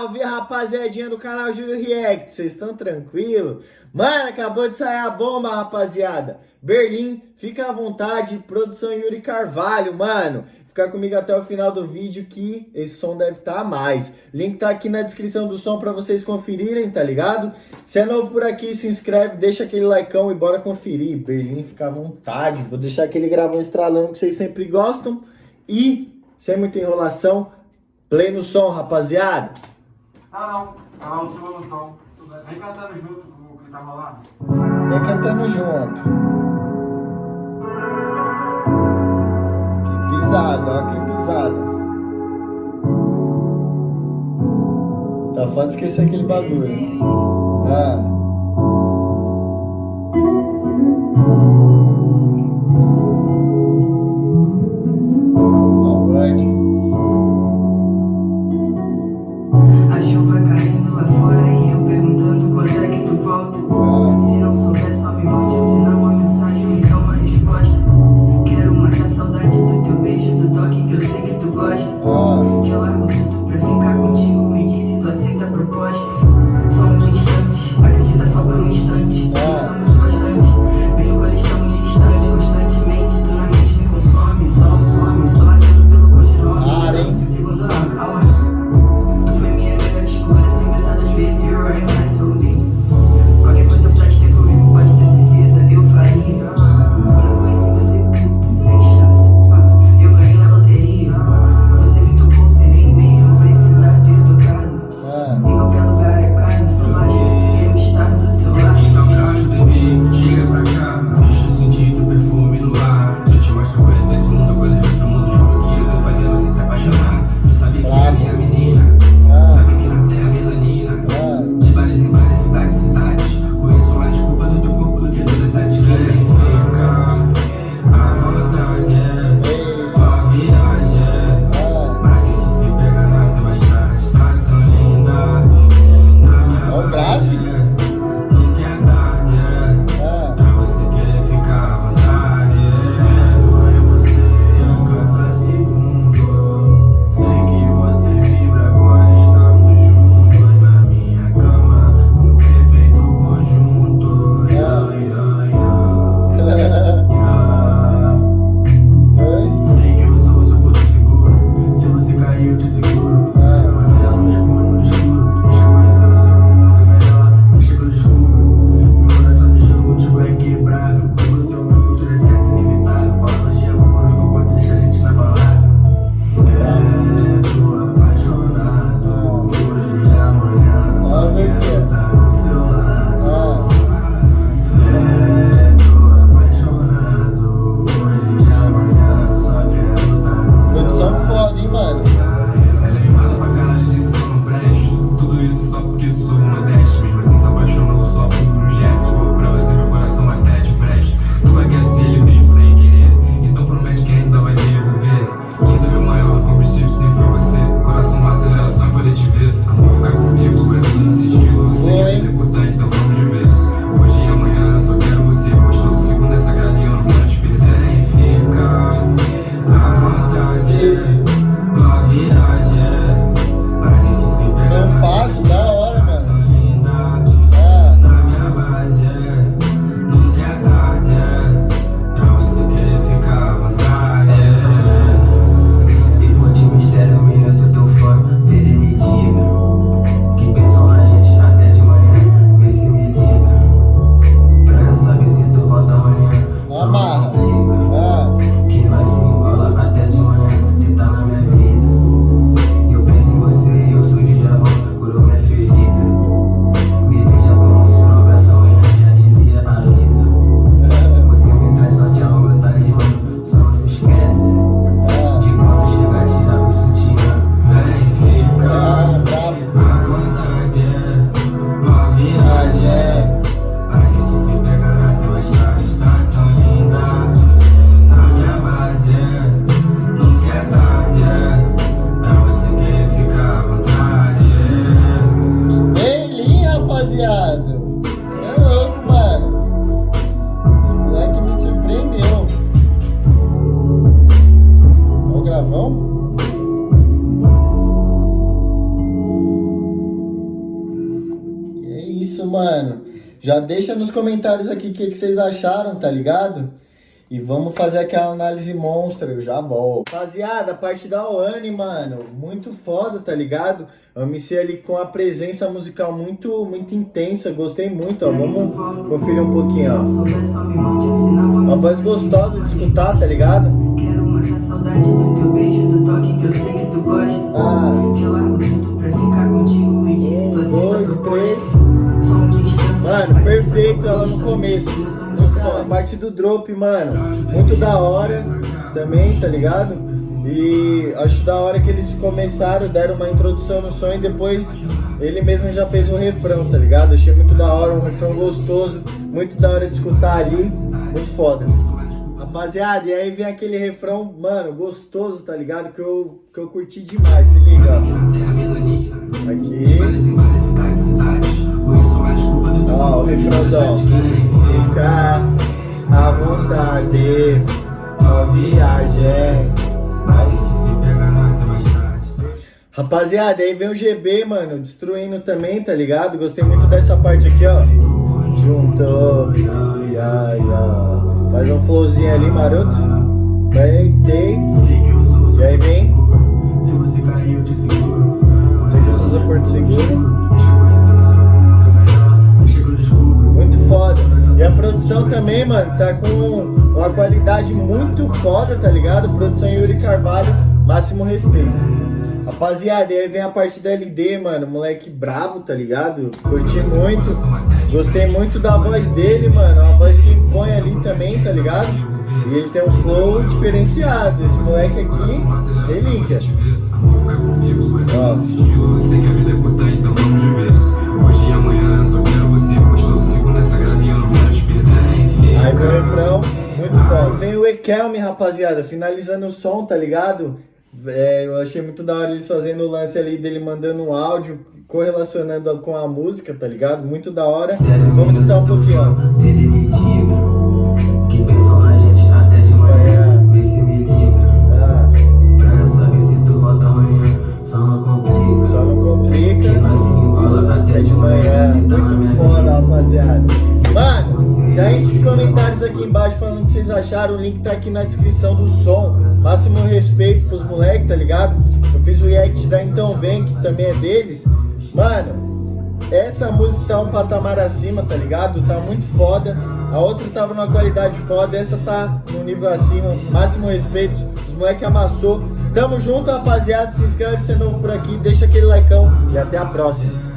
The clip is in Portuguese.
Salve, rapaziadinha do canal Júlio React, vocês estão tranquilos? Mano, acabou de sair a bomba, rapaziada. Berlim, fica à vontade, produção Yuri Carvalho, mano. Fica comigo até o final do vídeo que esse som deve estar a mais. Link tá aqui na descrição do som pra vocês conferirem, tá ligado? Se é novo por aqui, se inscreve, deixa aquele likeão e bora conferir. Berlim, fica à vontade. Vou deixar aquele gravão estralando que vocês sempre gostam. E, sem muita enrolação, play no som, rapaziada. Não, o segundo tom. Vem cantando junto com o que tá rolando. Vem cantando junto. Que pisada, ó, que pisada. Tá foda de esquecer aquele bagulho. Ó o Bunny. A chuva caindo lá fora e eu perguntando quando é que tu volta. Se não souber só me mande um sinal, uma mensagem, me dá uma resposta. Quero matar a saudade do teu beijo, do toque que eu sei que tu gosta. Que eu largo tudo pra ficar contigo, me diz se tu aceita a proposta. Só uns instantes, acredita isso, mano. Já deixa nos comentários aqui o que vocês acharam, tá ligado? E vamos fazer aquela análise monstra, eu já volto. Rapaziada, a parte da Oane, mano, muito foda, tá ligado? Eu me sei ali com a presença musical muito intensa, gostei muito, ó. Vamos conferir um pouquinho, ó. Uma voz gostosa de escutar, tá ligado? Quero matar a saudade do teu beijo, do toque que eu sei que tu gosta. Que eu largo tudo pra ficar contigo, me diz se tu aceita proposta. Mano, perfeito ela no começo. Muito foda. A parte do drop, mano, muito da hora também, tá ligado? E acho da hora que eles começaram, deram uma introdução no som e depois ele mesmo já fez o refrão, tá ligado? Achei muito da hora, um refrão gostoso, muito da hora de escutar ali, muito foda. Rapaziada, e aí vem aquele refrão, mano, gostoso, tá ligado? Que eu curti demais, se liga, ó. Aqui. Ó, o refrãozão. Fica à vontade, ó, viagem. Rapaziada, aí vem o GB, mano, destruindo também, tá ligado? Gostei muito dessa parte aqui, ó. Juntou, faz um flowzinho ali, maroto. Deitei. E aí vem. Se você caiu, te seguro. Sei que eu sou seu porto seguro. Muito foda. E a produção também, mano, tá com uma qualidade muito foda, tá ligado? Produção Yuri Carvalho, máximo respeito. Rapaziada, e aí vem a parte da LD, mano, moleque brabo, tá ligado? Curti muito, gostei muito da voz dele, mano, uma voz que impõe ali também, tá ligado? E ele tem um flow diferenciado, esse moleque aqui, relíquia. Ó. Aí vem o refrão, muito foda. Vem o Ekelme, rapaziada, finalizando o som, tá ligado? Eu achei muito da hora eles fazendo o lance ali dele mandando um áudio correlacionando com a música, tá ligado? Muito da hora. Vamos escutar um pouquinho, ó. Ele me diga que pensou na gente até de manhã. Vê se me liga pra saber se tu volta amanhã. Só não complica. Só não complica. Que nós se embola até de manhã. Muito foda, rapaziada. Mano, já enche os comentários aqui embaixo falando o que vocês acharam. O link tá aqui na descrição do som. Máximo respeito pros moleques, tá ligado? Eu fiz o react da Então Vem, que também é deles. Mano, essa música tá um patamar acima, tá ligado? Tá muito foda. A outra tava numa qualidade foda, essa tá no nível acima. Máximo respeito, os moleques amassou. Tamo junto, rapaziada. Se inscreve se é novo por aqui, deixa aquele likeão e até a próxima.